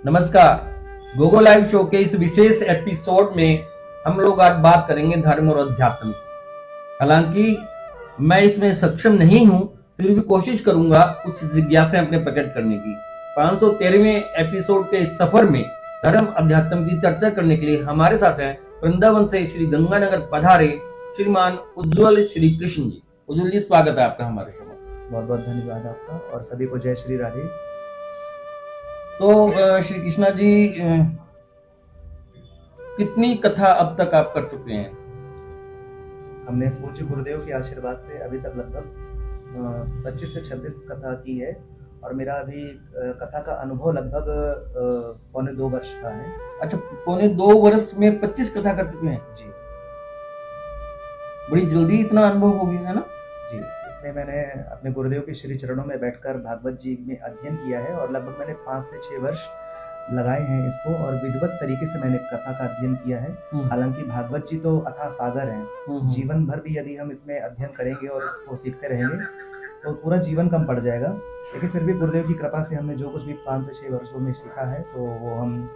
नमस्कार। Gogo live show के इस विशेष एपिसोड में हम लोग आज बात करेंगे धर्म और अध्यात्म की। हालांकि मैं इसमें सक्षम नहीं हूं, फिर भी कोशिश करूंगा कुछ जिज्ञासाएं अपने प्रकट करने की। 513वें एपिसोड के इस सफर में धर्म अध्यात्म की चर्चा करने के लिए हमारे साथ हैं वृंदावन से श्री गंगानगर पधारे श्रीमान उज्जवल श्री कृष्ण जी। उज्जवल जी, स्वागत है आपका हमारे शो में। बहुत बहुत धन्यवाद आपका और सभी को जय श्री राधे। तो श्री कृष्णा जी, कितनी कथा अब तक आप कर चुके हैं? हमने पूज्य गुरुदेव के आशीर्वाद से अभी तक लगभग 25 से 26 कथा की है और मेरा अभी कथा का अनुभव लगभग पौने 2 वर्ष का है। अच्छा, पौने 2 वर्ष में 25 कथा कर चुके हैं जी। बड़ी जल्दी इतना अनुभव हो गया है ना जी। इसमें मैंने अपने गुरुदेव के श्री चरणों में बैठकर भागवत जी में अध्ययन किया है और लगभग मैंने 5 से 6 वर्ष लगाए हैं इसको और विधिवत तरीके से मैंने कथा का अध्ययन किया है। हालांकि भागवत जी तो अथाह सागर हैं, जीवन भर भी यदि हम इसमें अध्ययन करेंगे और इसको सीखते रहेंगे तो पूरा जीवन कम पड़ जाएगा। लेकिन फिर भी गुरुदेव की कृपा से हमने जो कुछ भी 5 से 6 वर्षों में सीखा है तो वो हम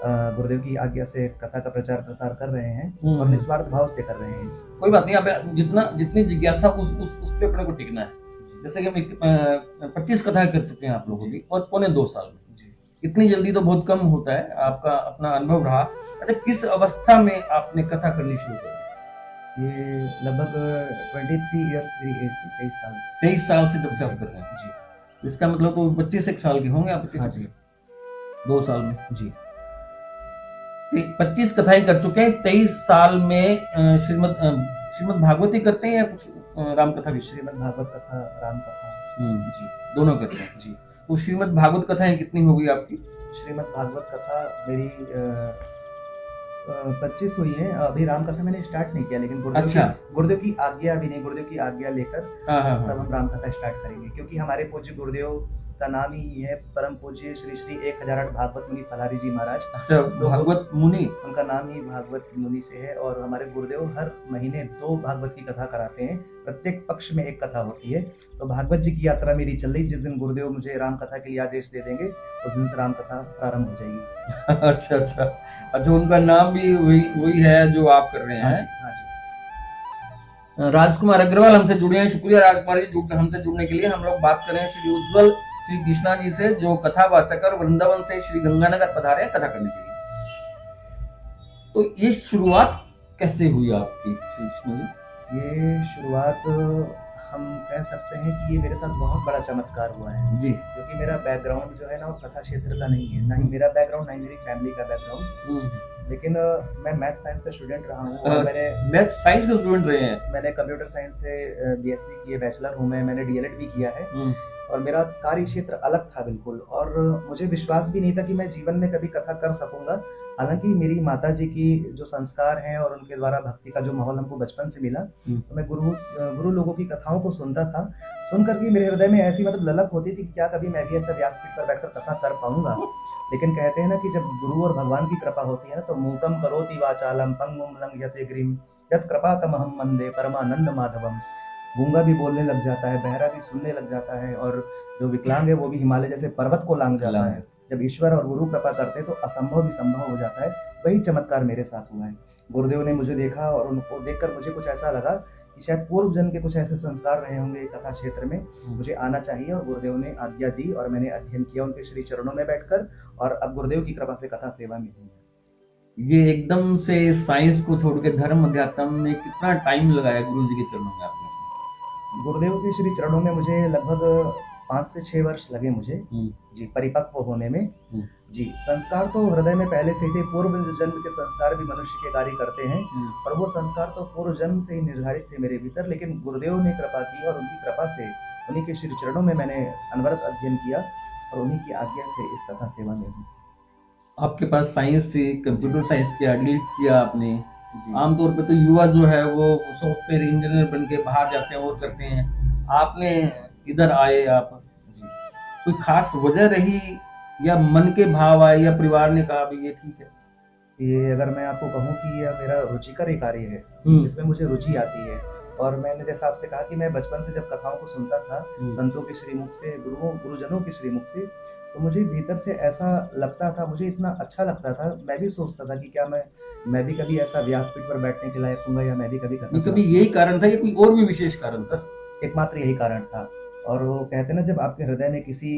गुरुदेव की आज्ञा से कथा का प्रचार प्रसार कर रहे हैं और निस्वार्थ भाव से कर रहे हैं। कोई बात नहीं, आप जितनी जिज्ञासा उस पे अपने को टिकना है। जैसे कि हम 25 कथा कर चुके हैं आप लोगों की और पौने 2 साल में, इतनी जल्दी तो बहुत कम होता है। आपका अपना अनुभव रहा। अच्छा, किस अवस्था में आपने कथा करनी शुरू कर? ये लगभग 23 इयर्स मेरी एज थी, 23 साल। 23 साल से जब से आप कर रहे हैं जी। इसका मतलब तो 25 साल के होंगे आप? 25 2 साल में जी 25 कथाएं कर चुके हैं। 23 साल में श्रीमद् भागवती करते हैं या कुछ राम कथा भी? श्रीमद् भागवत कथा, राम कथा जी, दोनों करते हैं जी। तो श्रीमद् भागवत कथाएं कितनी होगी आपकी? श्रीमद् भागवत कथा मेरी 25 हुई है। अभी राम कथा मैंने स्टार्ट नहीं किया, लेकिन गुरुदेव की आज्ञा भी नहीं, गुरुदेव की आज्ञा लेकर तब हम राम कथा स्टार्ट करेंगे, क्योंकि हमारे पूज्य गुरुदेव का नाम ही है परम पूज्य श्री श्री 1008 भागवत मुनि फलारी जी महाराज। अच्छा, भागवत मुनि, उनका नाम ही भागवत मुनि से है। और हमारे गुरुदेव हर महीने 2 भागवत की कथा कराते हैं, प्रत्येक पक्ष में एक कथा होती है। तो भागवत जी की यात्रा मेरी चल रही। जिस दिन गुरुदेव मुझे राम कथा के लिए आदेश दे देंगे उस दिन से राम कथा प्रारंभ हो जाएगी। अच्छा, उनका नाम भी वही है जो आप कर रहे हैं? हाँ जी। राजकुमार अग्रवाल हमसे जुड़े हैं। शुक्रिया राजकुमार जी हमसे जुड़ने के लिए। हम लोग बात करें श्री उज्जवल श्री कृष्णा जी से, जो कथावाचक और वृंदावन से श्री गंगानगर पधारे कथा करने के लिए। तो ये शुरुआत कैसे हुई आपकी श्री कृष्णा जी? ये शुरुआत हम कह सकते हैं कि ये मेरे साथ बहुत बड़ा चमत्कार हुआ है जी, क्योंकि मेरा बैकग्राउंड जो है ना वो कथा क्षेत्र का नहीं है, ना ही मेरा बैकग्राउंड, ना ही मेरी फैमिली का बैकग्राउंड। लेकिन मैं मैथ साइंस का स्टूडेंट रहा हूँ और मैंने मैथ साइंस का स्टूडेंट रहे हैं। मैंने कंप्यूटर साइंस से बीएससी की है, बैचलर हूँ मैंने डीएलएड भी किया है और मेरा कार्य क्षेत्र अलग था बिल्कुल। और मुझे विश्वास भी नहीं था कि मैं जीवन में कभी कथा कर सकूंगा। हालांकि मेरी माता जी की जो संस्कार हैं और उनके द्वारा भक्ति का जो माहौल हमको बचपन से मिला, तो मैं गुरु लोगों की कथाओं को सुनता था। सुनकर भी मेरे हृदय में ऐसी ललक होती थी कि क्या कभी मैं भी ऐसा व्यासपीठ पर बैठकर कथा कर पाऊंगा। लेकिन कहते हैं ना कि जब गुरु और भगवान की कृपा होती है ना, तो मूकम करोति वाचालम पंगुम लंघयते गिरिम यत् कृपातमहं वंदे परमानंद माधवम। गूंगा भी बोलने लग जाता है, बहरा भी सुनने लग जाता है और जो विकलांग है वो भी हिमालय जैसे पर्वत को लांघ जाता है। जब ईश्वर और गुरु कृपा करते हैं तो असंभव भी संभव हो जाता है। वही चमत्कार मेरे साथ हुआ है। गुरुदेव ने मुझे देखा और उनको देखकर मुझे कुछ ऐसा लगा कि शायद पूर्व जन्म के कुछ ऐसे संस्कार रहे होंगे कथा क्षेत्र में, मुझे आना चाहिए। और गुरुदेव ने आज्ञा दी और मैंने अध्ययन किया उनके श्री चरणों में बैठकर और अब गुरुदेव की कृपा से कथा सेवा में हूँ। ये एकदम से साइंस को छोड़ के धर्म अध्यात्म में कितना टाइम लगाया गुरु जी के चरणों में आपने? गुरुदेव के श्री चरणों में मुझे लगभग 5 से 6 वर्ष लगे मुझे जी परिपक्व होने में। जी, संस्कार तो हृदय में पहले से ही थे। पूर्व जन्म के संस्कार भी मनुष्य के कार्य करते हैं और वो संस्कार तो पूर्व जन्म से ही निर्धारित थे मेरे भीतर। लेकिन गुरुदेव ने कृपा की और उनकी कृपा से उन्हीं के श्री चरणों में मैंने अनवरत अध्ययन किया और उन्हीं की आज्ञा से इस कथा सेवा में हूँ। आपके पास साइंस थी, कंप्यूटर साइंस किया, लीड किया आपने। आमतौर पे तो युवा जो है वो सॉफ्टवेयर इंजीनियर बन के बाहर जाते हैं और करते हैं। आपने इधर आए, आप कोई खास वजह रही या मन के भाव आए या परिवार ने कहा भी ये ठीक है? ये अगर मैं आपको कहूँ कि यह मेरा रुचिकर एक कार्य है, इसमें मुझे रुचि आती है। और मैंने जैसा आपसे कहा कि मैं बचपन से जब कथाओं को सुनता था संतों के श्रीमुख से, गुरुजनों के श्रीमुख से, तो मुझे भीतर से ऐसा लगता था, मुझे इतना अच्छा लगता था, मैं भी सोचता था कि क्या मैं भी कभी ऐसा व्यासपीठ पर बैठने के लायक हूँगा, या मैं भी कभी नहीं, कभी यही कारण था या कोई और भी विशेष कारण था? बस एकमात्र यही कारण था। और वो कहते हैं ना, जब आपके हृदय में किसी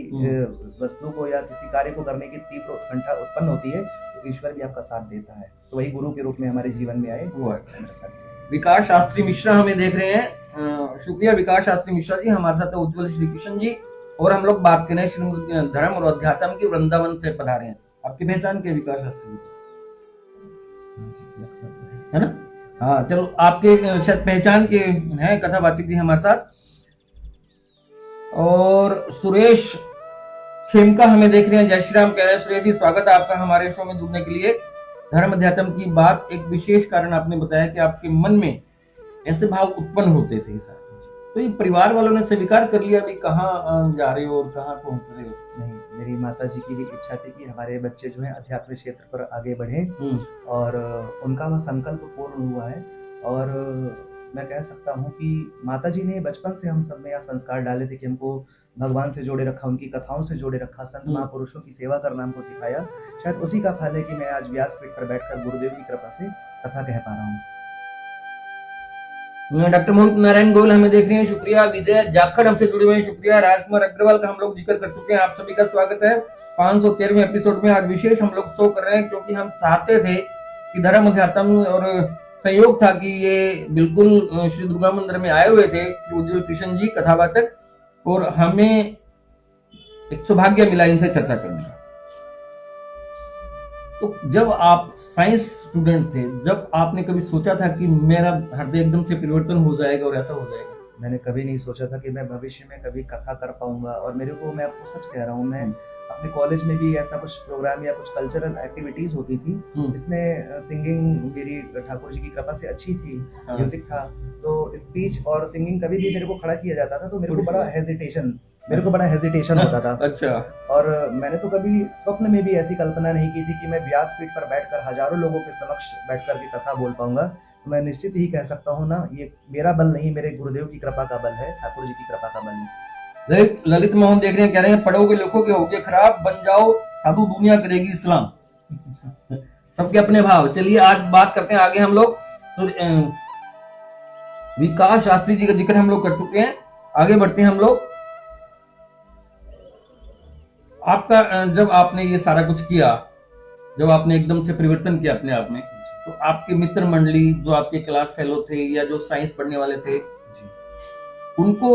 वस्तु को या किसी कार्य को करने की तीव्र उत्कंठा उत्पन्न होती है, तो ईश्वर भी आपका साथ देता है। तो वही गुरु के रूप में हमारे जीवन में आए, वो है मेरे साथ दिए। विकास शास्त्री मिश्रा हमें देख रहे हैं। शुक्रिया विकास शास्त्री मिश्रा जी, हमारे साथ है उज्जवल श्री कृष्ण जी, और हम लोग बात करें श्री धर्म और अध्यात्म की, वृंदावन से पधारे हैं। आपकी पहचान क्या है विकास शास्त्री जी? है ना? हाँ, चलो आपके शायद पहचान के हैं कथावाचक जी हमारे साथ। और सुरेश खेमका हमें देख रहे हैं, जय श्री राम कह रहे हैं। सुरेश जी, स्वागत है आपका हमारे शो में जुड़ने के लिए। धर्म अध्यात्म की बात, एक विशेष कारण आपने बताया कि आपके मन में ऐसे भाव उत्पन्न होते थे सर, तो ये परिवार वालों ने स्वीकार कर लिया अभी कहाँ जा रहे हो और कहाँ पहुंच रहे हो? नहीं, मेरी माता जी की भी इच्छा थी कि हमारे बच्चे जो है अध्यात्म क्षेत्र पर आगे बढ़े, और उनका वह संकल्प पूर्ण हुआ है। और मैं कह सकता हूँ कि माता जी ने बचपन से हम सब में यह संस्कार डाले थे कि हमको भगवान से जोड़े रखा, उनकी कथाओं से जोड़े रखा, संत महापुरुषों की सेवा करना हमको सिखाया। शायद उसी का फल है कि मैं आज व्यासपीठ पर बैठकर गुरुदेव की कृपा से कथा कह पा रहा हूँ। डॉक्टर मोहित नारायण गोयल हमें देख रहे हैं, शुक्रिया। विजय जाखड़ हमसे जुड़े हुए हैं, शुक्रिया। राजकुमार अग्रवाल का हम लोग जिक्र कर चुके हैं, आप सभी का स्वागत है 513वें एपिसोड में। आज विशेष हम लोग शो कर रहे हैं क्योंकि हम चाहते थे कि धर्म अध्यात्म, और संयोग था कि ये बिल्कुल श्री दुर्गा मंदिर में आए हुए थे श्री उज्जवल कृष्ण जी कथावाचक, और हमें एक सौभाग्य मिला इनसे चर्चा करने का। तो जब आप साइंस स्टूडेंट थे, जब आपने कभी सोचा था कि मेरा हृदय एकदम से परिवर्तन हो जाएगा और ऐसा हो जाएगा? मैंने कभी नहीं सोचा था कि मैं भविष्य में कभी कथा कर पाऊंगा। और मेरे को, मैं आपको सच कह रहा हूँ, मैं अपने कॉलेज में भी ऐसा कुछ प्रोग्राम या कुछ कल्चरल एक्टिविटीज होती थी, इसमें सिंगिंग मेरी ठाकुर जी की कृपा से अच्छी थी, म्यूजिक था, तो स्पीच और सिंगिंग कभी भी मेरे को खड़ा किया जाता था तो मेरे को बड़ा हेजिटेशन होता था। अच्छा। और मैंने तो कभी स्वप्न में भी ऐसी कल्पना नहीं की थी कि मैं व्यासपीठ पर बैठकर हजारों लोगों के समक्ष बैठकर के कथा बोल पाऊंगा। मैं निश्चित ही कह सकता हूँ ना, ये मेरा बल नहीं, मेरे गुरुदेव की कृपा का बल है, ठाकुर जी की कृपा का बल है। ललित मोहन देख रहे हैं, कह रहे हैं पढ़ोगे लिखोगे होगे खराब, बन जाओ साधु दुनिया करेगी इस्लाम। सबके अपने भाव। चलिए आज बात करते हैं आगे हम लोग। तो विकास शास्त्री जी का जिक्र हम लोग कर चुके हैं, आगे बढ़ते हैं हम लोग। आपका जब आपने ये सारा कुछ किया, जब आपने एकदम से परिवर्तन किया अपने आप में, तो आपके मित्र मंडली जो आपके क्लास फेलो थे या जो साइंस पढ़ने वाले थे, उनको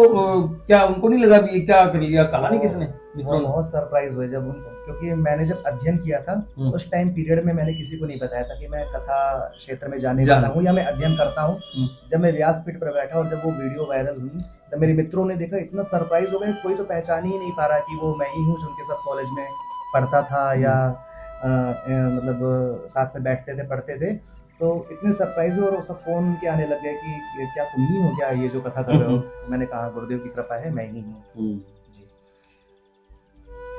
क्या, उनको नहीं लगा भी ये क्या कर लिया, कहा नहीं किसने? वो बहुत सरप्राइज हुए जब उनको, क्योंकि मैंने जब अध्ययन किया था उस टाइम पीरियड में मैंने किसी को नहीं बताया था कि मैं कथा क्षेत्र में जाने वाला हूँ या मैं अध्ययन करता हूँ। जब मैं व्यासपीठ पर बैठा और जब वो वीडियो वायरल हुई, तब मेरे मित्रों ने देखा, इतना सरप्राइज हो गए, कोई तो पहचान ही नहीं पा रहा कि वो मैं ही हूँ जो उनके साथ कॉलेज में पढ़ता था या मतलब साथ में बैठते थे, पढ़ते थे। तो इतने सरप्राइज हुए और वो सब फोन के आने लग गए कि क्या तुम ही हो क्या ये जो कथा कर रहे हो? मैंने कहा गुरुदेव की कृपा है, मैं ही हूँ।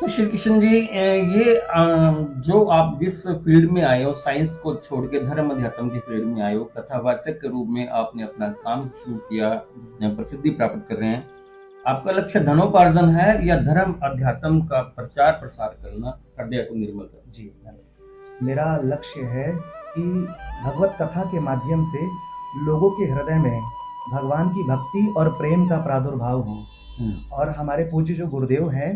तो श्री कृष्ण जी, ये जो आप जिस फील्ड में आए हो, साइंस को छोड़ के धर्म अध्यात्म के फील्ड में आए हो, कथावाचक के रूप में आपने अपना काम शुरू किया, प्रसिद्धि प्राप्त कर रहे हैं, आपका लक्ष्य धनोपार्जन है या धर्म अध्यात्म का प्रचार प्रसार करना, हृदय को निर्मल करना? जी, मेरा लक्ष्य है कि भगवत कथा के माध्यम से लोगों के हृदय में भगवान की भक्ति और प्रेम का प्रादुर्भाव हो। और हमारे पूज्य जो गुरुदेव हैं,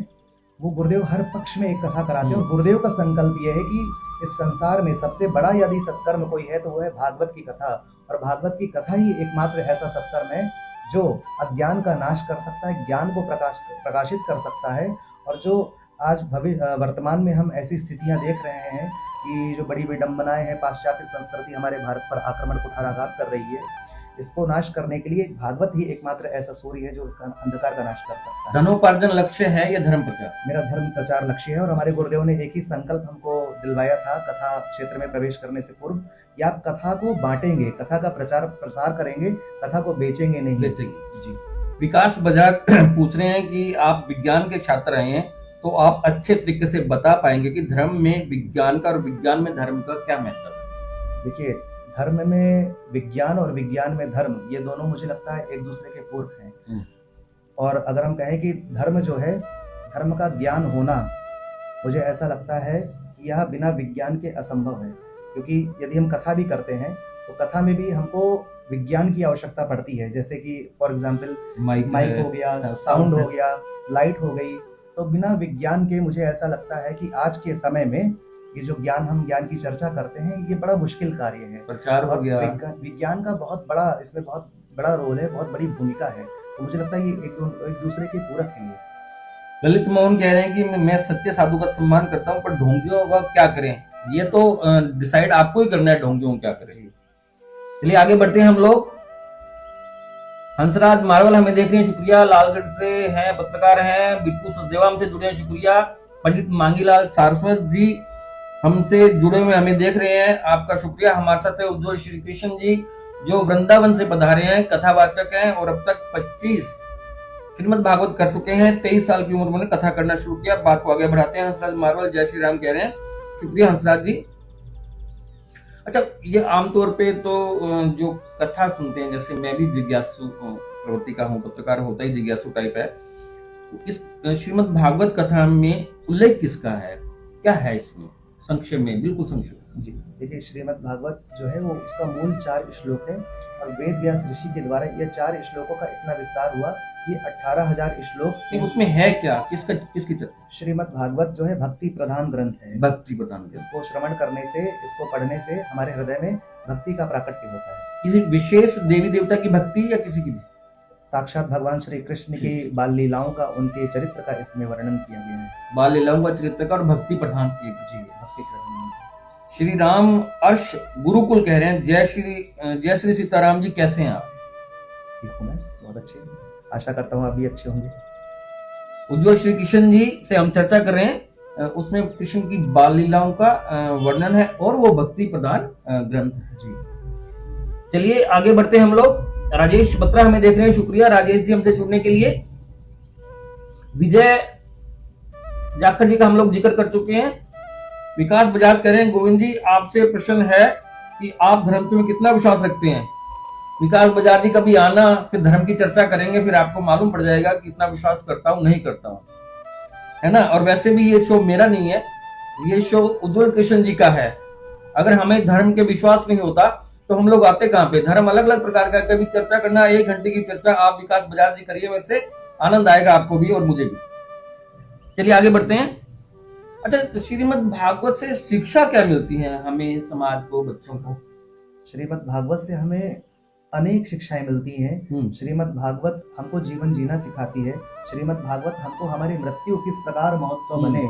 वो गुरुदेव हर पक्ष में एक कथा कराते हैं, और गुरुदेव का संकल्प ये है कि इस संसार में सबसे बड़ा यदि सत्कर्म कोई है तो वो है भागवत की कथा। और भागवत की कथा ही एकमात्र ऐसा सत्कर्म है जो अज्ञान का नाश कर सकता है, ज्ञान को प्रकाशित कर सकता है। और जो आज वर्तमान में हम ऐसी स्थितियां देख रहे हैं कि जो बड़ी विडंबनाएं हैं, पाश्चात्य संस्कृति हमारे भारत पर आक्रमण कुठाराघात कर रही है, इसको नाश करने के लिए भागवत ही एकमात्र ऐसा सूर्य है जो इसका अंधकार का नाश कर सकता है। धनोपार्जन लक्ष्य है या धर्म प्रचार? मेरा धर्म प्रचार लक्ष्य है। और हमारे गुरुदेव ने एक ही संकल्प हमको दिलवाया था कथा क्षेत्र में प्रवेश करने से पूर्व, कि आप कथा को बांटेंगे, कथा का प्रचार प्रसार करेंगे, कथा को बेचेंगे नहीं। बेचेंगे जी। विकास बजाज पूछ रहे हैं कि आप विज्ञान के छात्र रहे हैं, तो आप अच्छे तरीके से बता पाएंगे कि धर्म में विज्ञान का और विज्ञान में धर्म का क्या महत्व है? देखिए, धर्म में विज्ञान और विज्ञान में धर्म, ये दोनों मुझे लगता है एक दूसरे के पूरक हैं। और अगर हम कहें कि धर्म जो है, धर्म का ज्ञान होना, मुझे ऐसा लगता है कि यह बिना विज्ञान के असंभव है, क्योंकि यदि हम कथा भी करते हैं तो कथा में भी हमको विज्ञान की आवश्यकता पड़ती है, जैसे कि फॉर एग्जाम्पल माइक हो गया, साउंड हो गया, लाइट हो गई। तो बिना विज्ञान के मुझे ऐसा लगता है कि आज के समय में ये जो ज्ञान की चर्चा करते हैं ये बड़ा मुश्किल कार्य है। प्रचार हो गया, विज्ञान का बहुत बड़ा इसमें बहुत बड़ा रोल है, बहुत बड़ी भूमिका है। तो मुझे लगता है ये एक दूसरे के पूरक हैं। ललित मोहन कह रहे हैं कि मैं सत्य साधु का सम्मान करता हूँ, पर ढोंगियों का क्या करें? ये तो डिसाइड आपको ही करना है, ढोंगियों को क्या करें। चलिए आगे बढ़ते हैं हम लोग। हंसराज मार्वल हमें देख रहे हैं, शुक्रिया। लालगढ़ से हैं, पत्रकार हैं। बिट्टू सचदेवा हमसे जुड़े हैं, शुक्रिया। पंडित मांगीलाल सारस्वत जी हमसे जुड़े हुए हमें देख रहे हैं, आपका शुक्रिया। हमारे साथ है उज्ज्वल श्री कृष्ण जी जो वृंदावन से पधारे हैं, कथावाचक हैं और अब तक 25 श्रीमद् भागवत कर चुके हैं। 23 साल की उम्र में उन्होंने कथा करना शुरू किया। बात को आगे बढ़ाते हैं। हंसराज मार्वल जय श्री राम कह रहे हैं, शुक्रिया हंसराज जी। अच्छा, ये आमतौर पे तो जो कथा सुनते हैं, जैसे मैं भी जिज्ञासु प्रवृत्ति का हूँ, पत्रकार होता ही जिज्ञासु टाइप है, तो इस श्रीमद् भागवत कथा में उल्लेख किसका है, क्या है इसमें? संक्षेप में, बिल्कुल संक्षेप जी। देखिए, श्रीमद् भागवत जो है वो उसका मूल 4 श्लोक है और वेद व्यास ऋषि के द्वारा ये 4 श्लोकों का इतना विस्तार हुआ, ये 18,000 श्लोक। उसमें है क्या, किसकी चर्चा? श्रीमद् भागवत जो है भक्ति प्रधान ग्रंथ है। भक्ति प्रधान। इसको श्रवण करने से, इसको पढ़ने से हमारे हृदय में भक्ति का प्राकट्य होता है। किसी विशेष देवी देवता की भक्ति या किसी की भी? साक्षात भगवान श्री कृष्ण की बाल लीलाओं का, उनके चरित्र का इसमें वर्णन किया गया है। बाल लीलाओं का, चरित्र का और भक्ति प्रधान एक। जी, भक्ति प्रधान। श्री राम अर्श गुरुकुल कह रहे हैं, जय श्री सीताराम जी, कैसे हैं आप? ठीक हूँ मैं, बहुत अच्छे, आशा करता हूँ आप भी अच्छे होंगे। उज्ज्वल श्री कृष्ण जी से हम चर्चा कर रहे हैं, उसमें कृष्ण की बाल लीलाओं का वर्णन है और वो भक्ति प्रधान ग्रंथ जी। चलिए आगे बढ़ते हैं हम लोग। राजेश बत्रा हमें देख रहे हैं, शुक्रिया राजेश जी हमसे जुड़ने के लिए। विजय जाखड़ जी का हम लोग जिक्र कर चुके हैं। विकास बजाज कह रहे हैं, गोविंद जी आपसे प्रश्न है कि आप धर्म में कितना विश्वास रखते हैं? विकास बजाज जी कभी आना, फिर धर्म की चर्चा करेंगे, फिर आपको मालूम पड़ जाएगा कि कितना विश्वास करता हूं नहीं करता हूं, है ना। और वैसे भी ये शो मेरा नहीं है, ये शो उज्ज्वल कृष्ण जी का है। अगर हमें धर्म के विश्वास नहीं होता तो हम लोग आते कहां पे? धर्म अलग अलग प्रकार का, कभी चर्चा करना 1 घंटे की चर्चा आप विकास बजाज जी करिए, वैसे आनंद आएगा आपको भी और मुझे भी। चलिए आगे बढ़ते हैं। अच्छा, श्रीमद् भागवत से शिक्षा क्या मिलती है हमें, समाज को, बच्चों को? श्रीमद् भागवत से हमें अनेक शिक्षाएं मिलती हैं। श्रीमद् भागवत हमको जीवन जीना सिखाती है। श्रीमद् भागवत हमको हमारी मृत्यु किस प्रकार महोत्सव बने,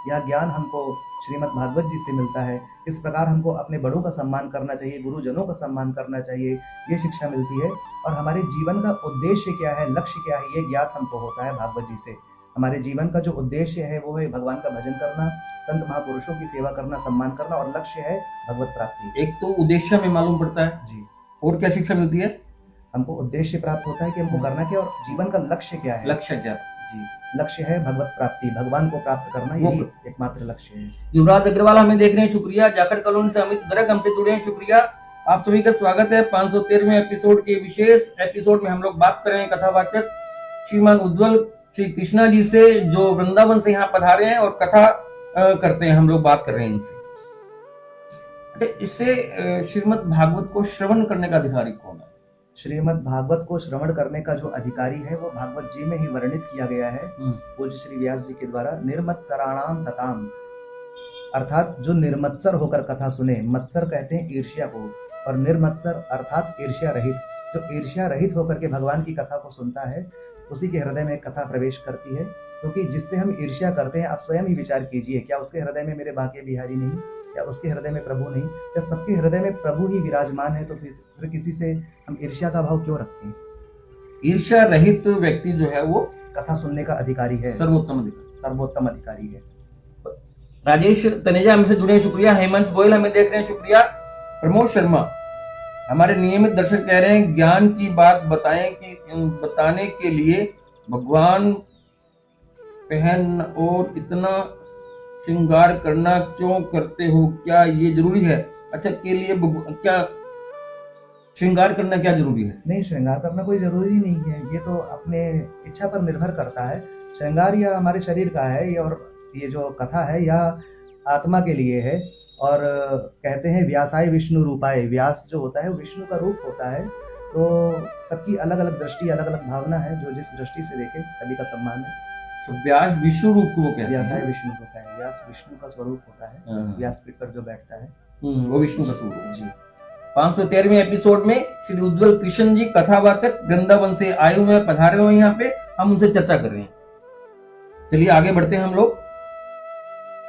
यह ज्ञान हमको श्रीमद् भागवत जी से मिलता है। किस प्रकार हमको अपने बड़ों का सम्मान करना चाहिए, गुरुजनों का सम्मान करना चाहिए, ये शिक्षा मिलती है। और हमारे जीवन का उद्देश्य क्या है, लक्ष्य क्या है, ये ज्ञात हमको होता है भागवत जी से। हमारे जीवन का जो उद्देश्य है वो है भगवान का भजन करना, संत महापुरुषों की सेवा करना, सम्मान करना, और लक्ष्य है भगवत प्राप्ति। एक तो उद्देश्य में मालूम पड़ता है जी, और क्या शिक्षा मिलती है? हमको उद्देश्य प्राप्त होता है कि हमको करना क्या और जीवन का लक्ष्य क्या है। लक्ष्य क्या? जी, लक्ष्य है भगवत प्राप्ति, भगवान को प्राप्त करना, यही एकमात्र लक्ष्य है। युवराज अग्रवाल हमें देख रहे हैं, शुक्रिया। जाखड़ कॉलोनी से अमित दरक हमसे जुड़े हैं, शुक्रिया। आप सभी का स्वागत है 513वें एपिसोड के विशेष एपिसोड में। हम लोग बात कर रहे हैं कथावाचक श्रीमान उज्ज्वल श्री कृष्णा जी से, जो वृंदावन से यहाँ पधारे हैं और कथा करते हैं। हम लोग बात कर रहे हैं इनसे। अच्छा, इससे श्रीमद् भागवत को श्रवण करने का अधिकारी कौन है? श्रीमद् भागवत को श्रवण करने का जो अधिकारी है वो भागवत जी में ही वर्णित किया गया है पूज्य श्री व्यास जी के द्वारा। निर्मत्सराणाम सताम, अर्थात जो निर्मत्सर होकर कथा सुने, मत्सर कहते हैं ईर्ष्या को, और निर्मत्सर अर्थात ईर्ष्या रहित, जो ईर्ष्या रहित होकर के भगवान की कथा को सुनता है उसी के हृदय में कथा प्रवेश करती है। क्योंकि जिससे हम ईर्ष्या करते हैं, आप स्वयं ही विचार कीजिए, क्या उसके हृदय में मेरे बांके बिहारी नहीं, क्या उसके हृदय में प्रभु नहीं? जब सबके हृदय में प्रभु ही विराजमान है तो फिर किसी से हम ईर्ष्या का भाव क्यों रखते हैं? ईर्ष्या रहित व्यक्ति जो है वो कथा सुनने का अधिकारी है, सर्वोत्तम अधिकारी है। राजेश तनेजा हमसे जुड़े, शुक्रिया। हेमंत गोयल हमें देख रहे हैं, शुक्रिया। प्रमोद शर्मा हमारे नियमित दर्शक कह रहे हैं, ज्ञान की बात बताएं कि बताने के लिए भगवान पहन और इतना श्रृंगार करना क्यों करते हो, क्या ये जरूरी है? अच्छा, के लिए क्या श्रृंगार करना क्या जरूरी है? नहीं, श्रृंगार करना कोई जरूरी नहीं है, ये तो अपने इच्छा पर निर्भर करता है। श्रृंगार या हमारे शरीर का है, ये और ये जो कथा है यह आत्मा के लिए है। और कहते हैं व्यासाय विष्णु रूपाय, व्यास जो होता है वो विष्णु का रूप होता है। तो सबकी अलग अलग दृष्टि, अलग अलग भावना है, जो जिस दृष्टि से देखे सभी का सम्मान है। तो व्यास विष्णु रूप को वो कहते व्यासाय हैं। विष्णु होता है, व्यास विष्णु का स्वरूप होता है, व्यासपीठ पर जो बैठता है वो विष्णु का स्वरूप जी। 513वें एपिसोड में श्री उज्जवल कृष्ण जी कथावाचक वृंदावन से आए हुए हैं, पधारे हुए यहाँ पे, हम उनसे चर्चा कर रहे हैं। चलिए आगे बढ़ते हैं हम लोग।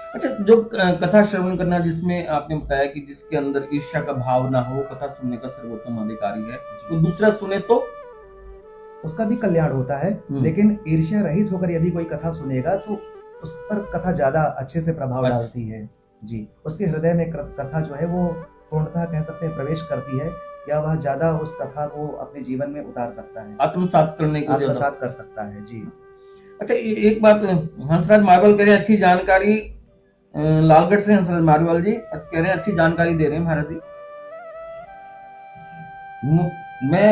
अच्छा, जो कथा श्रवण करना, जिसमें आपने बताया कि जिसके अंदर ईर्ष्या का भाव ना हो, कथा सुनने का सर्वोत्तम अधिकारी है, तो दूसरा सुने तो उसका भी कल्याण होता है। लेकिन ईर्ष्या रहित होकर यदि कोई कथा सुनेगा तो उस पर कथा ज्यादा अच्छे से प्रभाव डालती है जी। उसके हृदय में कथा जो है वो पूर्णतः कह सकते हैं प्रवेश करती है, या वह ज्यादा उस कथा को अपने जीवन में उतार सकता है, आत्मसात करने को आत्मसात कर सकता है जी। अच्छा, एक बात हंसराज मार्वल कह रहे हैं अच्छी जानकारी, लालगढ़ से हंसराज मार्वल जी कह रहे हैं अच्छी जानकारी दे रहे हैं भारत जी। मैं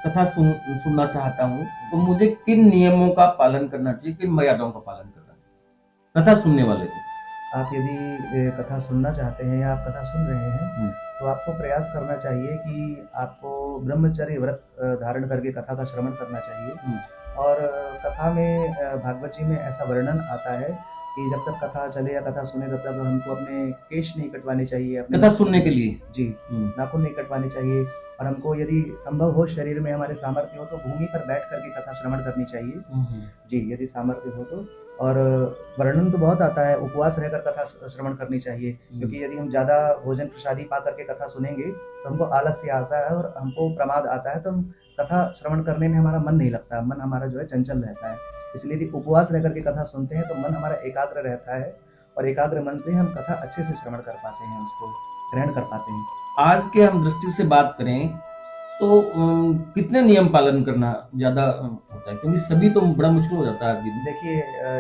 कथा सुनना चाहता हूँ, तो मुझे किन नियमों का पालन करना चाहिए, किन मर्यादाओं का पालन करना चाहिए कथा सुनने वाले को? आप यदि कथा सुनना चाहते हैं या आप कथा सुन रहे हैं तो आपको प्रयास करना चाहिए कि आपको ब्रह्मचर्य व्रत धारण करके कथा का श्रवण करना चाहिए। और कथा में भागवत जी में ऐसा वर्णन आता है कि जब तक कथा चले या कथा सुने तब तक हमको अपने केश नहीं कटवाने चाहिए, अपने कथा सुनने के लिए जी नाखून नहीं कटवाने चाहिए। और हमको यदि संभव हो, शरीर में हमारे सामर्थ्य हो, तो भूमि पर बैठ करके कथा श्रवण करनी चाहिए जी, यदि सामर्थ्य हो तो। और वर्णन तो बहुत आता है, उपवास रहकर कथा श्रवण करनी चाहिए, क्योंकि यदि हम ज्यादा भोजन प्रसादी पा करके कथा सुनेंगे तो हमको आलस्य आता है और हमको प्रमाद आता है, तो हम कथा श्रवण करने में हमारा मन नहीं लगता, मन हमारा जो है चंचल रहता है। इसलिए यदि उपवास रह करके कथा सुनते हैं तो मन हमारा एकाग्र रहता है, और एकाग्र मन से हम कथा अच्छे से श्रवण कर पाते हैं, उसको ग्रहण कर पाते हैं। आज के हम दृष्टि से बात करें तो कितने नियम पालन करना ज्यादा होता है, क्योंकि सभी तो बड़ा मुश्किल हो जाता है। देखिए,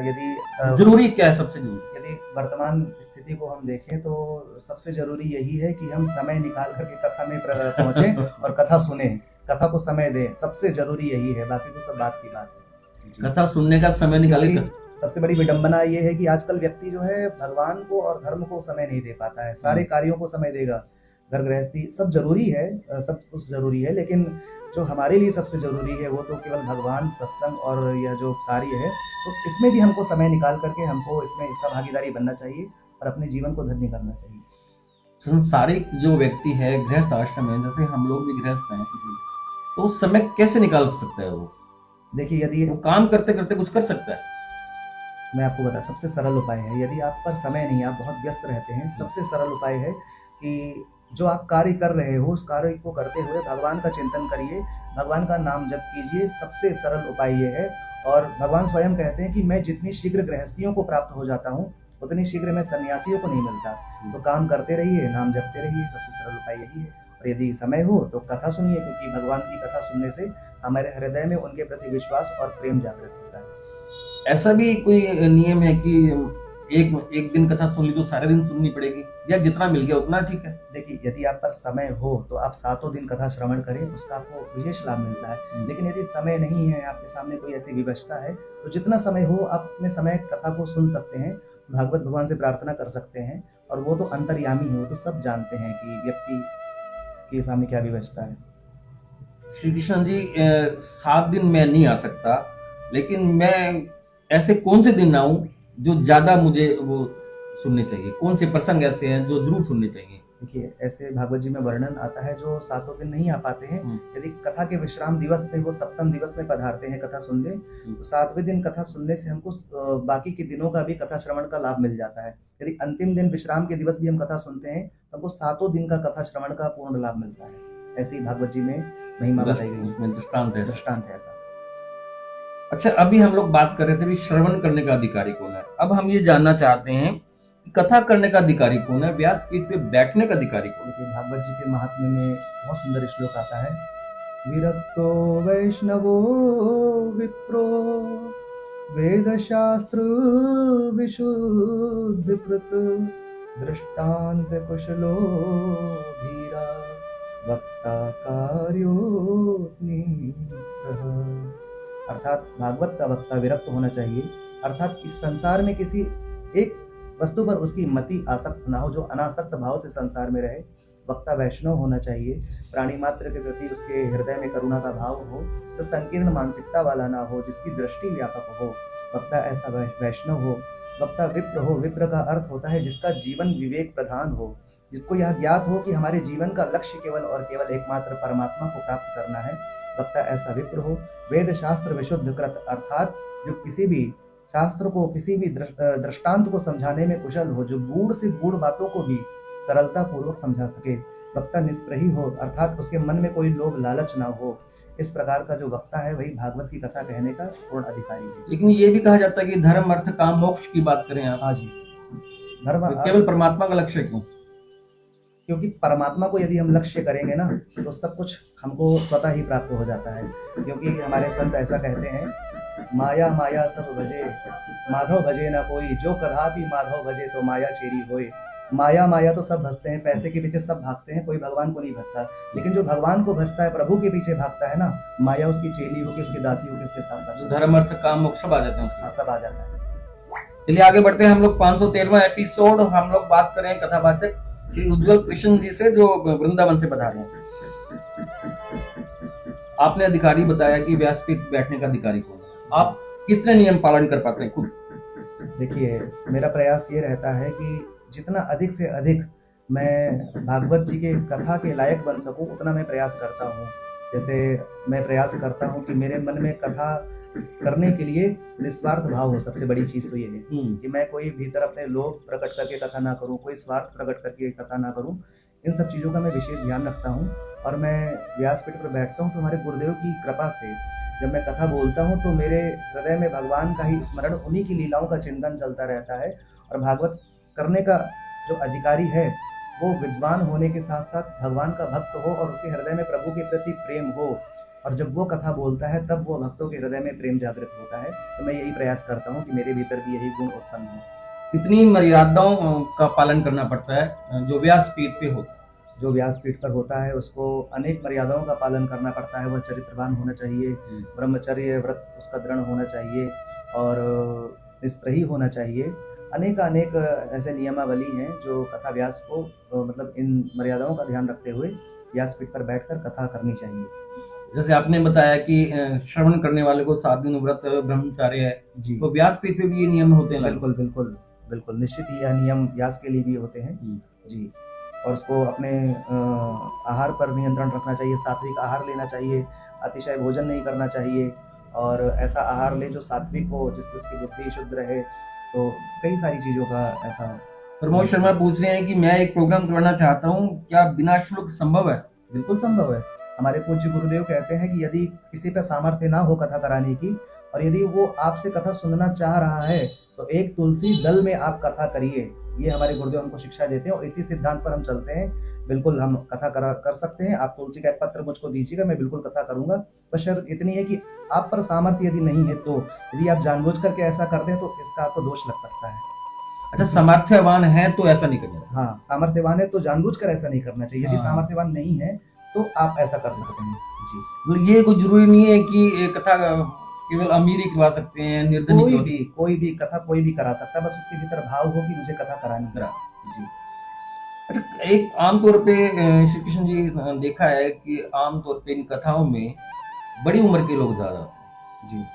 यदि जरूरी क्या है, सबसे जरूरी यदि वर्तमान स्थिति को हम देखें तो सबसे जरूरी यही है कि हम समय निकाल करके कथा में पहुंचे और कथा सुने, कथा को समय दें, सबसे जरूरी यही है, बाकी तो सब बात की बात है। कथा सुनने का समय निकाले। सबसे बड़ी विडंबना ये है कि आजकल व्यक्ति जो है भगवान को और धर्म को समय नहीं दे पाता है, सारे कार्यों को समय देगा, घर गृहस्थी सब जरूरी है, सब कुछ जरूरी है, लेकिन जो हमारे लिए सबसे जरूरी है वो तो केवल भगवान, सत्संग और यह जो कार्य है, तो इसमें भी हमको समय निकाल करके हमको इसमें इसका भागीदारी बनना चाहिए और अपने जीवन को धन्य करना चाहिए। संसारिक जो व्यक्ति है, गृहस्थ आश्रम है, जैसे हम लोग भी गृहस्थ हैं, तो उस समय कैसे निकाल सकता है वो? देखिए, यदि वो काम करते करते कुछ कर सकता है। मैं आपको बता, सबसे सरल उपाय है, यदि आप पर समय नहीं, आप बहुत व्यस्त रहते हैं, सबसे सरल उपाय है कि जो आप कार्य कर रहे हो उस कार्य को करते हुए भगवान का चिंतन करिए, भगवान का नाम जप कीजिए, सबसे सरल उपाय ये है। और भगवान स्वयं कहते हैं कि मैं जितनी शीघ्र गृहस्थियों को प्राप्त हो जाता हूँ उतनी शीघ्र मैं सन्यासियों को नहीं मिलता। तो काम करते रहिए, नाम जपते रहिए, सबसे सरल उपाय यही है। और यदि समय हो तो कथा सुनिए, क्योंकि भगवान की कथा सुनने से हमारे हृदय में उनके प्रति विश्वास और प्रेम जागृत होता है। ऐसा भी कोई नियम है कि एक दिन कथा सुन ली तो सारे दिन सुननी पड़ेगी, या जितना मिल गया उतना ठीक है? देखिए, यदि आप पर समय हो तो आप 7 दिन कथा श्रवण करें, उसका आपको विशेष लाभ मिलता है। लेकिन यदि समय नहीं है, आपके सामने कोई ऐसी विवशता है, तो जितना समय हो आप अपने समय कथा को सुन सकते हैं, भागवत भगवान से प्रार्थना कर सकते हैं, और वो तो अंतर्यामी हो, तो सब जानते हैं कि व्यक्ति के सामने क्या विवशता है। श्री कृष्ण जी, 7 दिन मैं नहीं आ सकता, लेकिन मैं ऐसे कौन से दिन आऊं जो ज्यादा मुझे वो सुनने चाहिए, कौन से प्रसंग ऐसे हैं जो जरूर सुनने चाहिए? देखिए, ऐसे भागवत जी में वर्णन आता है जो 7 दिन नहीं आ पाते हैं, यदि कथा के विश्राम दिवस में वो सप्तम दिवस में पधारते हैं कथा सुनने, तो 7वें दिन कथा सुनने से हमको बाकी के दिनों का भी कथा श्रवण का लाभ मिल जाता है। यदि अंतिम दिन विश्राम के दिवस भी हम कथा सुनते हैं तो हमको 7 दिन का कथा श्रवण का पूर्ण लाभ मिलता है। ऐसी भागवत जी में महिमा बताई गई, उसमें दृष्टांत है ऐसा। अच्छा, अभी हम लोग बात कर रहे थे श्रवण करने का अधिकारी कौन है। अब हम ये जानना चाहते हैं कथा करने का अधिकारी कौन है, व्यासपीठ पे बैठने का अधिकारी कौन है? भागवत जी के महात्म्य में बहुत सुंदर श्लोक आता है, विरक्तो वैष्णवो विप्रो वेद शास्त्र विशुद्धिकृत दृष्टांत कुशलो धीरा वक्ता कार्योऽग्नि स्पृह। अर्थात भागवत का वक्ता विरक्त होना चाहिए, अर्थात इस संसार में किसी एक वस्तु पर उसकी मति आसक्त ना हो, जो अनासक्त भाव से संसार में रहे। वक्ता वैष्णव होना चाहिए, प्राणी मात्र के प्रति उसके हृदय में करुणा का भाव हो, तो संकीर्ण मानसिकता वाला ना हो, जिसकी दृष्टि व्यापक हो। वक्ता ऐसा वैष्णव हो। वक्ता विप्र हो। विप्र का अर्थ होता है जिसका जीवन विवेक प्रधान हो, जिसको यह ज्ञात हो कि हमारे जीवन का लक्ष्य केवल और केवल एकमात्र परमात्मा को प्राप्त करना है। वक्ता ऐसा विप्र हो। वेद शास्त्र विशुद्ध कृत, अर्थात जो किसी भी शास्त्र को, किसी भी दृष्टांत को समझाने में कुशल हो, जो गूढ़ से गूढ़ बातों को भी सरलता पूर्वक समझा सके। वक्ता निष्प्रही हो, अर्थात उसके मन में कोई लोभ लालच ना हो। इस प्रकार का जो वक्ता है वही भागवत की कथा कहने का पूर्ण अधिकारी है। लेकिन ये भी कहा जाता है कि धर्म अर्थ काम मोक्ष की बात करें आप। हाँ जी, धर्म केवल परमात्मा का लक्ष्य क्यों? क्योंकि परमात्मा को यदि हम लक्ष्य करेंगे ना, तो सब कुछ हमको स्वतः ही प्राप्त हो जाता है। क्योंकि हमारे संत ऐसा कहते हैं, माया माया सब भजे, माधव भजे ना कोई, जो कदापि माधव भजे तो माया चेरी होए। माया माया तो सब भजते हैं, पैसे के पीछे सब भागते हैं, कोई भगवान को नहीं भजता। लेकिन जो भगवान को भजता है, प्रभु के पीछे भागता है ना, माया उसकी चेली होगी, उसकी दासी होगी, उसके साथ साथ धर्म अर्थ काम मोक्ष सब आ जाते हैं उसके। सब आ जाता है। चलिए आगे बढ़ते हैं हम लोग। 513वां एपिसोड हम लोग बात करें कथावाचक श्री उज्जवल कृष्ण जी से, जो वृंदावन से पधारे हैं। आपने अधिकारी बताया कि व्यासपीठ बैठने का अधिकारी कौन है, आप कितने नियम पालन कर पाते हैं खुद? देखिए, मेरा प्रयास ये रहता है कि जितना अधिक से अधिक मैं भागवत जी के कथा के लायक बन सकूं, उतना मैं प्रयास करता हूं। जैसे मैं प्रयास करता हूं कि मेरे मन में कथा करने के लिए निस्वार्थ भाव हो। सबसे बड़ी चीज तो ये है कि मैं कोई भीतर अपने लोभ प्रकट करके कथा ना करूं, कोई स्वार्थ प्रकट करके कथा ना करूं। इन सब चीजों का मैं विशेष ध्यान रखता हूं। और मैं व्यासपीठ पर बैठता हूं तो हमारे गुरुदेव की कृपा से जब मैं कथा बोलता हूं तो मेरे हृदय में भगवान का ही स्मरण, उन्हीं की लीलाओं का चिंतन चलता रहता है। और भागवत करने का जो अधिकारी है वो विद्वान होने के साथ साथ भगवान का भक्त हो और उसके हृदय में प्रभु के प्रति प्रेम हो। और जब वो कथा बोलता है तब वो भक्तों के हृदय में प्रेम जागृत होता है। तो मैं यही प्रयास करता हूँ कि मेरे भीतर भी यही गुण उत्पन्न हो। कितनी मर्यादाओं का पालन करना पड़ता है जो व्यासपीठ पे होता है? जो व्यासपीठ पर होता है उसको अनेक मर्यादाओं का पालन करना पड़ता है। वह चरित्रवान होना चाहिए, ब्रह्मचर्य व्रत उसका दृढ़ होना चाहिए और निष्प्रही होना चाहिए। अनेक ऐसे नियमावली हैं जो कथा व्यास को मतलब इन मर्यादाओं का ध्यान रखते हुए व्यासपीठ पर बैठकर कथा करनी चाहिए। जैसे आपने बताया कि श्रवण करने वाले को 7 दिन व्रत ब्रह्मचार्य है जी, तो व्यासपीठ पे भी ये नियम होते हैं? बिल्कुल बिल्कुल बिल्कुल, निश्चित ही यह नियम व्यास के लिए भी होते हैं जी। और उसको अपने आहार पर नियंत्रण रखना चाहिए, सात्विक आहार लेना चाहिए, अतिशय भोजन नहीं करना चाहिए और ऐसा आहार ले जो सात्विक हो, जिससे उसकी बुद्धि शुद्ध रहे। तो कई सारी चीजों का ऐसा। प्रमोद शर्मा पूछ रहे हैं कि मैं एक प्रोग्राम करवाना चाहता हूँ, क्या बिना शुल्क संभव है? बिल्कुल संभव है। हमारे पूज्य गुरुदेव कहते हैं कि यदि किसी पे सामर्थ्य ना हो कथा कराने की और यदि वो आपसे कथा सुनना चाह रहा है तो एक तुलसी दल में आप कथा करिए। ये हमारे गुरुदेव हमको शिक्षा देते हैं और इसी सिद्धांत पर हम चलते हैं। बिल्कुल हम कथा कर सकते हैं। आप तुलसी का एक पत्र मुझको दीजिएगा, मैं बिल्कुल कथा करूंगा। बस शर्त इतनी है कि आप पर सामर्थ्य यदि नहीं है, तो यदि आप जानबूझ करके ऐसा करते हैं तो इसका आपको दोष लग सकता है। अच्छा, सामर्थ्यवान है तो ऐसा नहीं करना? हाँ, सामर्थ्यवान है तो जानबूझकर ऐसा नहीं करना चाहिए। यदि सामर्थ्यवान नहीं है तो आप ऐसा कर सकते हैं जी। ये कुछ जरूरी नहीं है कि कथा केवल अमीर ही करवा सकते हैं, निर्धन कोई भी कथा कोई भी करा सकता है, बस उसके भीतर भाव हो कि मुझे कथा करानी है जी। अच्छा, एक आमतौर पे श्री कृष्ण जी देखा है कि आमतौर पे इन कथाओं में बड़ी उम्र के लोग ज्यादा होते हैं जी,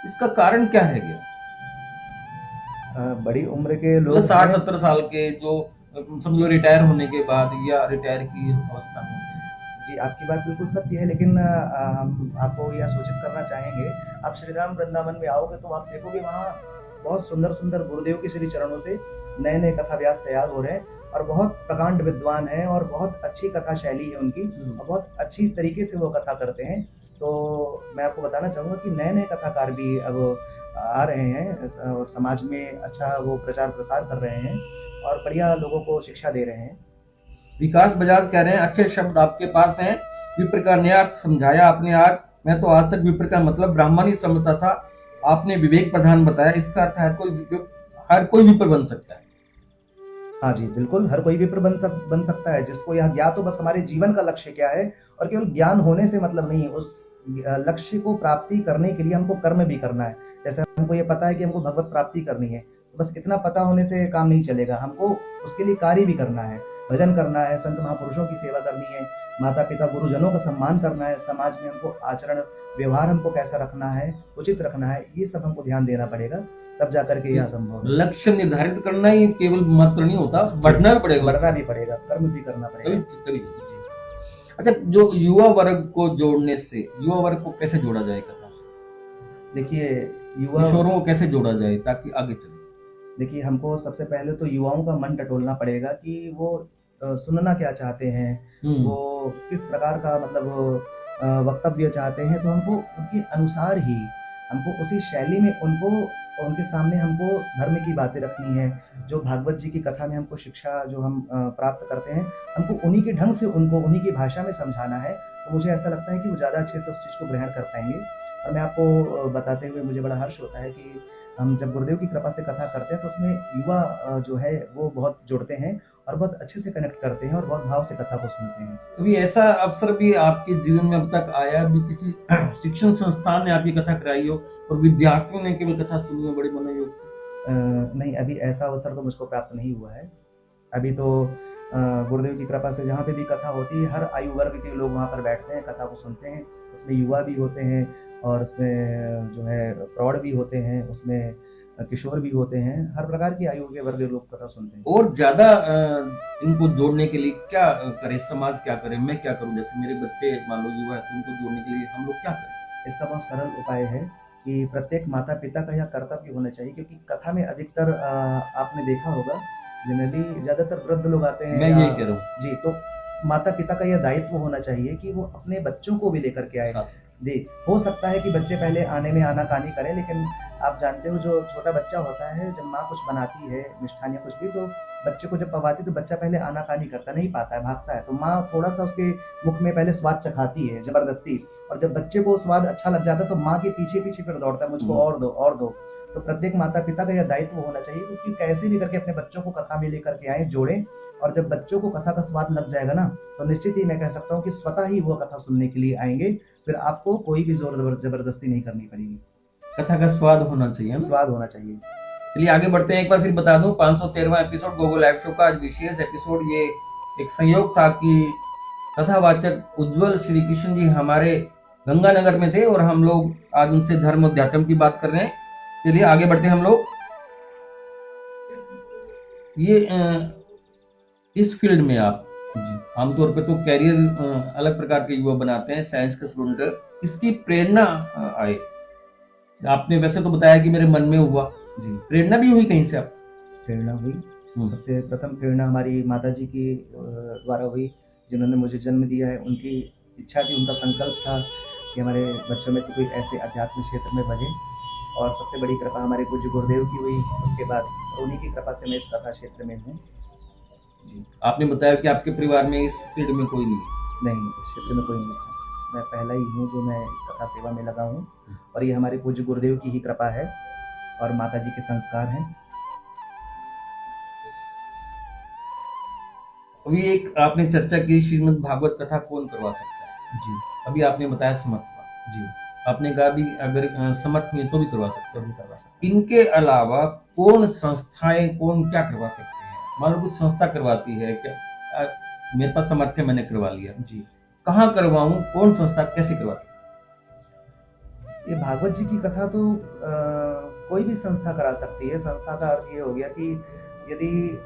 इसका कारण क्या है? बड़ी उम्र के लोग 60-70 साल के, जो समझ लो रिटायर होने के बाद या रिटायर की अवस्था में जी। आपकी बात बिल्कुल सत्य है, लेकिन हम आपको यह सूचित करना चाहेंगे, आप श्रीधाम वृंदावन में आओगे तो आप देखोगे वहाँ बहुत सुंदर सुंदर गुरुदेव के श्री चरणों से नए नए कथा व्यास तैयार हो रहे हैं और बहुत प्रकांड विद्वान हैं और बहुत अच्छी कथा शैली है उनकी और बहुत अच्छी तरीके से वो कथा करते हैं। तो मैं आपको बताना चाहूँगा कि नए नए कथाकार भी अब आ रहे हैं और समाज में अच्छा वो प्रचार प्रसार कर रहे हैं और बढ़िया लोगों को शिक्षा दे रहे हैं। विकास बजाज कह रहे हैं, अच्छे शब्द आपके पास हैं, विप्र का न्याय समझाया आपने आज। मैं तो आज तक विप्र का मतलब ब्राह्मण ही समझता था, आपने विवेक प्रधान बताया। इसका अर्थ हर कोई विप्र बन सकता है? हाँ जी, बिल्कुल, हर कोई विप्र बन सकता है, जिसको यह ज्ञात हो बस हमारे जीवन का लक्ष्य क्या है। और केवल ज्ञान होने से मतलब नहीं, उस लक्ष्य को प्राप्ति करने के लिए हमको कर्म भी करना है। जैसे हमको ये पता है कि हमको भगवत प्राप्ति करनी है, बस इतना पता होने से काम नहीं चलेगा, हमको उसके लिए कार्य भी करना है, भजन करना है, संत महापुरुषों की सेवा करनी है, माता पिता गुरुजनों का सम्मान करना है, समाज में हमको आचरण व्यवहार हमको कैसा रखना है, उचित रखना है, ये सब हमको ध्यान देना पड़ेगा, तब जाकर के यह संभव है। लक्ष्य निर्धारित करना ही केवल मात्र नहीं होता, बढ़ना भी पड़ेगा, बढ़ना भी पड़ेगा, कर्म भी करना पड़ेगा। तभी। अच्छा, जो युवा वर्ग को जोड़ने से, युवा वर्ग को कैसे जोड़ा जाए कथा से? देखिए, युवा किशोरों को कैसे जोड़ा जाए ताकि आगे चले? देखिए, हमको सबसे पहले तो युवाओं का मन टटोलना पड़ेगा कि वो सुनना क्या चाहते हैं, वो किस प्रकार का मतलब वक्तव्य चाहते हैं, तो हमको उनके अनुसार ही, हमको उसी शैली में उनको, उनके सामने हमको धर्म की बातें रखनी है। जो भागवत जी की कथा में हमको शिक्षा जो हम प्राप्त करते हैं, हमको उन्हीं के ढंग से उनको उन्हीं की भाषा में समझाना है। तो मुझे ऐसा लगता है कि वो ज़्यादा अच्छे से उस चीज़ को ग्रहण कर पाएँगे। और मैं आपको बताते हुए मुझे बड़ा हर्ष होता है कि हम जब गुरुदेव की कृपा से कथा करते हैं, तो उसमें युवा जो है वो बहुत जुड़ते हैं और बहुत अच्छे से कनेक्ट करते हैं और बहुत भाव से कथा को सुनते हैं। कभी ऐसा अवसर भी आपके जीवन में अब तक आया भी, किसी शिक्षण संस्थान ने आपकी कथा कराई हो और विद्यार्थियों ने केवल कथा सुनी हो बड़े मनोयोग से? नहीं, अभी ऐसा अवसर तो मुझको प्राप्त नहीं हुआ है। अभी तो गुरुदेव की कृपा से जहाँ पे भी कथा होती है, हर आयु वर्ग के लोग वहाँ पर बैठते हैं, कथा को सुनते हैं। उसमें युवा भी होते हैं और उसमें जो है प्रौढ़ भी होते हैं, उसमें किशोर भी होते हैं, हर प्रकार की आयु के वर्ग के लोग कथा सुनते हैं। और ज्यादा इनको जोड़ने के लिए क्या करे, समाज क्या करे, मैं क्या करूं? जैसे मेरे बच्चे मान लो युवा है, तो उनको जोड़ने के लिए हम लोग क्या करें? इसका बहुत सरल उपाय है कि प्रत्येक माता पिता का यह कर्तव्य होना चाहिए, क्योंकि कथा में अधिकतर आपने देखा होगा, जनरली ज़्यादातर वृद्ध लोग आते हैं। मैं यही कह रहा हूँ जी, तो माता पिता का यह दायित्व होना चाहिए कि वो अपने बच्चों को भी लेकर के आए। दे हो सकता है कि बच्चे पहले आने में आनाकानी करें, लेकिन आप जानते हो जो छोटा बच्चा होता है, जब माँ कुछ बनाती है मिष्ठान या कुछ भी, तो बच्चे को जब पवाती है तो बच्चा पहले आनाकानी करता नहीं पाता है, भागता है, तो माँ थोड़ा सा उसके मुख में पहले स्वाद चखाती है जबरदस्ती, और जब बच्चे को स्वाद अच्छा लग जाता है तो माँ के पीछे पीछे फिर दौड़ता है, मुझको और दो और दो। तो प्रत्येक माता पिता का यह दायित्व होना चाहिए कि कैसे भी करके अपने बच्चों को कथा में लेकर के आए, जोड़ें, और जब बच्चों को कथा का स्वाद लग जाएगा ना, तो निश्चित ही मैं कह सकता हूँ कि स्वतः ही वो कथा सुनने के लिए आएंगे, फिर आपको कोई भी जोर जबरदस्ती नहीं करनी पड़ेगी। कथा का स्वाद होना चाहिए, स्वाद होना चाहिए। चलिए आगे बढ़ते हैं। एक बार फिर बता दूं, 513वां एपिसोड गोगो लाइव शो का आज विशेष एपिसोड, ये एक संयोग था कि कथावाचक उज्जवल श्री कृष्ण जी हमारे गंगानगर में थे और हम लोग आज उनसे धर्म अध्यात्म की बात कर रहे हैं। चलिए आगे बढ़ते हैं हम लोग। ये इस फील्ड में आप आमतौर पे तो कैरियर अलग प्रकार के युवा बनाते हैं, साइंस के स्टूडेंट, इसकी प्रेरणा आए आपने वैसे तो बताया कि मेरे मन में हुआ जी, प्रेरणा भी हुई कहीं से? आप प्रेरणा हुई, सबसे प्रथम प्रेरणा हमारी माता जी की द्वारा हुई, जिन्होंने मुझे जन्म दिया है। उनकी इच्छा थी, उनका संकल्प था कि हमारे बच्चों में से कोई ऐसे अध्यात्म क्षेत्र में बढ़े, और सबसे बड़ी कृपा हमारे पूज्य गुरुदेव की हुई। उसके बाद उन्हीं की कृपा से मैं इस कथा क्षेत्र में हूँ जी। आपने बताया कि आपके परिवार में इस फील्ड में कोई नहीं है? नहीं, इस क्षेत्र में कोई नहीं था, मैं पहला ही हूँ जो मैं इस कथा सेवा में लगा हूँ, और ये हमारे पूज्य गुरुदेव की ही कृपा है और माता जी के संस्कार हैं। अभी एक आपने चर्चा की श्रीमद् भागवत कथा कौन करवा सकता है जी, अभी आपने बताया समर्थ जी, आपने कहा भी अगर समर्थ में तो भी करवा सकते हो। इनके अलावा कौन संस्थाएं, कौन क्या करवा सकते हैं? मान लो कुछ संस्था करवाती है, क्या मेरे पास समर्थ है, मैंने करवा लिया जी, कहाँ करवाऊं, कौन संस्था कैसे करवा सकती है? ये भागवत जी की कथा तो कोई भी संस्था करा सकती है। संस्था का अर्थ ये हो गया कि यदि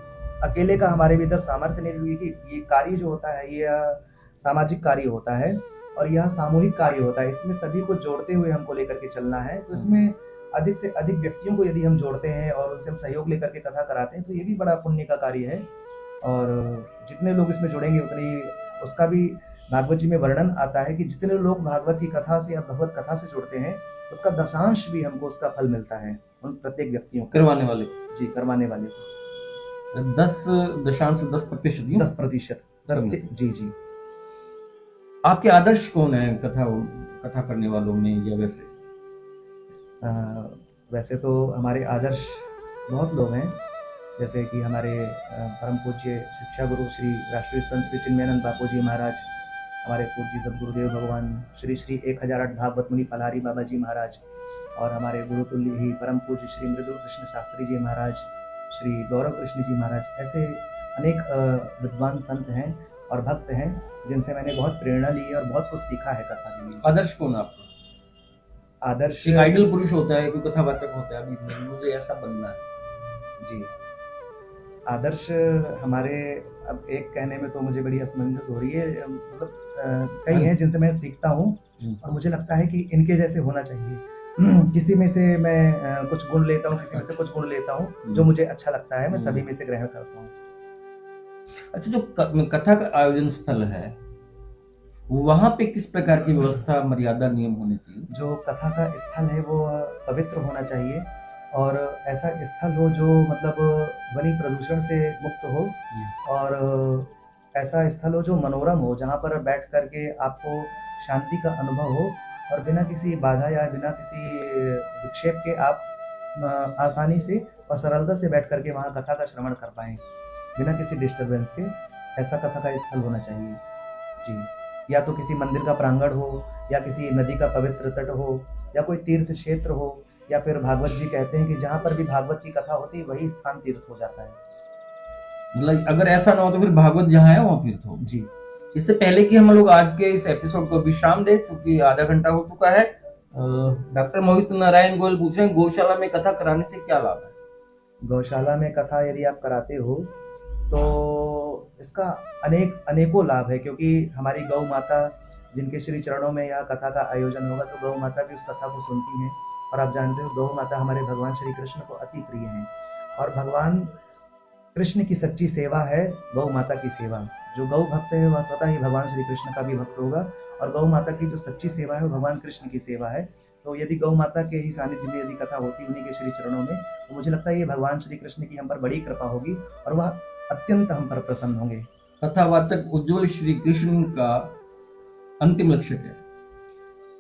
अकेले का हमारे भीतर सामर्थ्य नहीं हुई कि ये कार्य जो होता है ये सामाजिक कार्य होता है और यह सामूहिक कार्य होता है, इसमें सभी को जोड़ते हुए हमको लेकर के चलना है। तो इसमें अधिक से अधिक व्यक्तियों को यदि हम जोड़ते हैं और उनसे हम सहयोग लेकर के कथा कराते हैं, तो ये भी बड़ा पुण्य का कार्य है। और जितने लोग इसमें जुड़ेंगे उतनी, उसका भी भागवत जी में वर्णन आता है कि जितने लोग भागवत की कथा से या भगवत कथा से जुड़ते हैं, उसका दशांश भी हमको उसका फल मिलता है, उन प्रत्येक व्यक्तियों को, करवाने वाले जी, करवाने वाले को 10% 10% जी जी। आपके आदर्श कौन है कथा करने वालों में, या वैसे तो हमारे आदर्श बहुत लोग हैं, जैसे कि हमारे परम पूज्य शिक्षा गुरु श्री राष्ट्रीय संत श्री चिन्मयानंद बापू जी महाराज, हमारे पूज्य सदगुरुदेव भगवान श्री श्री 1008 भागवत मुनि पलारी बाबा जी महाराज, और हमारे गुरुतुल्य ही परम पूज्य श्री मृदुल कृष्ण शास्त्री जी महाराज, श्री गौरव कृष्ण जी महाराज, ऐसे अनेक विद्वान संत हैं और भक्त हैं जिनसे मैंने बहुत प्रेरणा ली है और बहुत कुछ सीखा है कथा के लिए। आदर्श कौन है आपका? आदर्श एक आइडल पुरुष होता है, कोई कथावाचक होता है, अभी मुझे ऐसा बनना है। जी, आदर्श हमारे, अब एक कहने में तो मुझे बड़ी असमंजस हो रही है, मतलब कई हैं जिनसे मैं सीखता हूँ और मुझे लगता है कि इनके जैसे होना चाहिए। किसी में से मैं कुछ गुण लेता हूँ, किसी में से कुछ गुण लेता हूँ, जो मुझे अच्छा लगता है मैं सभी में से ग्रहण करता हूँ। अच्छा, जो कथा का आयोजन स्थल है वहां पे किस प्रकार की व्यवस्था, मर्यादा, नियम होने चाहिए? जो कथा का स्थल है वो पवित्र होना चाहिए और ऐसा स्थल हो जो मतलब ध्वनि प्रदूषण से मुक्त हो और ऐसा स्थल हो जो मनोरम हो, जहाँ पर बैठ करके आपको शांति का अनुभव हो और बिना किसी बाधा या बिना किसी विक्षेप के आप आसानी से और सरलता से बैठ करके वहाँ कथा का श्रवण कर पाएं बिना किसी डिस्टरबेंस के। ऐसा कथा का स्थल होना चाहिए जी। या तो किसी मंदिर का प्रांगण हो या किसी नदी का पवित्र तट हो या कोई तीर्थ क्षेत्र हो, या फिर भागवत जी कहते हैं कि जहाँ पर भी भागवत की कथा होती है वही स्थान तीर्थ हो जाता है। मतलब अगर ऐसा ना हो तो फिर भागवत जहाँ है वहाँ तीर्थ हो जी। इससे पहले कि हम लोग आज के इस एपिसोड को विश्राम दें, क्योंकि आधा घंटा हो चुका है, डॉक्टर मोहित नारायण गोयल पूछ रहे हैं, गौशाला में कथा कराने से क्या लाभ है? गौशाला में कथा यदि आप कराते हो तो इसका अनेकों लाभ है, क्योंकि हमारी गौ माता जिनके श्री चरणों में यह कथा का आयोजन होगा तो गौ माता भी उस कथा को सुनती हैं और आप जानते हो गौ माता हमारे भगवान श्री कृष्ण को अति प्रिय हैं और भगवान कृष्ण की सच्ची सेवा है गौ माता की सेवा। जो गौ भक्त है वह स्वतः ही भगवान श्री कृष्ण का भी भक्त होगा और गौ माता की जो सच्ची सेवा है वो भगवान कृष्ण की सेवा है। तो यदि गौ माता के ही सानिध्य में यदि कथा होती उन्हीं के श्री चरणों में, तो मुझे लगता है ये भगवान श्री कृष्ण की हम पर बड़ी कृपा होगी और वह अत्यंत हम पर प्रसन्न होंगे। कथावाचक उज्ज्वल श्री कृष्ण का अंतिम लक्ष्य क्या है?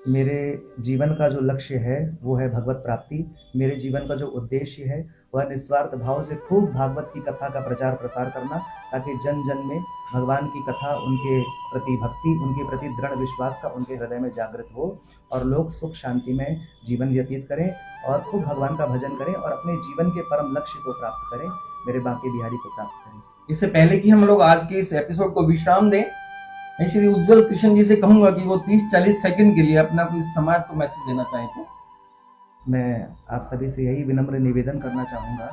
मेरे जीवन का जो लक्ष्य है वो है भगवत प्राप्ति। मेरे जीवन का जो उद्देश्य है वह निस्वार्थ भाव से खूब भागवत की कथा का प्रचार प्रसार करना, ताकि जन जन में भगवान की कथा, उनके प्रति भक्ति, उनके प्रति दृढ़ विश्वास का उनके हृदय में जागृत हो और लोग सुख शांति में जीवन व्यतीत करें और खूब भगवान का भजन करें और अपने जीवन के परम लक्ष्य को प्राप्त करें, मेरे बांके बिहारी को प्राप्त करें। इससे पहले कि हम लोग आज के इस एपिसोड को विश्राम दें, मैं श्री उज्ज्वल कृष्ण जी से कहूंगा कि वो 30-40 सेकंड के लिए अपना कोई समाज को मैसेज देना चाहें तो। मैं आप सभी से यही विनम्र निवेदन करना चाहूँगा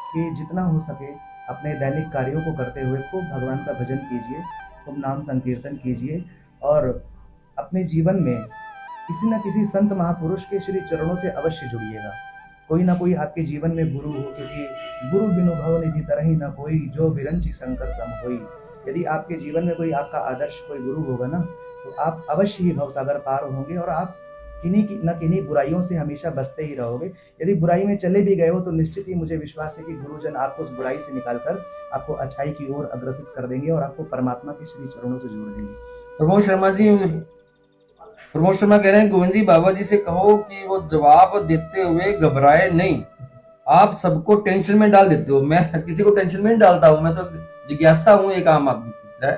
कि जितना हो सके अपने दैनिक कार्यों को करते हुए खूब भगवान का भजन कीजिए, खूब नाम संकीर्तन कीजिए और अपने जीवन में किसी न किसी संत महापुरुष के श्री चरणों से अवश्य जुड़िएगा। कोई ना कोई आपके जीवन में गुरु हो, क्योंकि गुरु बिनु भव निधि तरहि न कोई, जो बिरंची शंकर सम होई। यदि आपके जीवन में कोई आपका आदर्श कोई गुरु होगा ना, तो आप अवश्य ही भवसागर पार होंगे और आप किन्हीं बुराइयों से हमेशा बचते ही रहोगे। यदि बुराई में चले भी गए हो तो निश्चित ही मुझे विश्वास है कि गुरुजन आपको उस बुराई से निकालकर आपको अच्छाई की ओर अग्रसित कर देंगे और आपको परमात्मा के श्री चरणों से जोड़ देंगे। प्रमोद शर्मा कह रहे हैं, गोविंद जी बाबा जी से कहो कि वो जवाब देते हुए घबराए नहीं, आप सबको टेंशन में डाल देते हो। मैं किसी को टेंशन में नहीं डालता हूँ, मैं तो जिज्ञासा हूँ, एक आम आदमी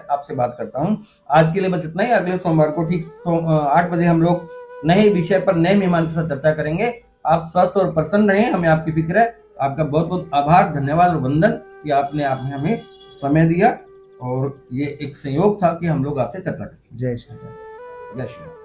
आपसे बात करता हूँ। आज के लिए बस इतना ही। अगले सोमवार को ठीक 8 बजे हम लोग नए विषय पर नए मेहमान के साथ चर्चा करेंगे। आप स्वस्थ और प्रसन्न रहें, हमें आपकी फिक्र है। आपका बहुत बहुत आभार, धन्यवाद और वंदन कि आपने हमें समय दिया और ये एक संयोग था कि हम लोग आपसे चर्चा कर सकें। जय श्री राम। जय श्री राम।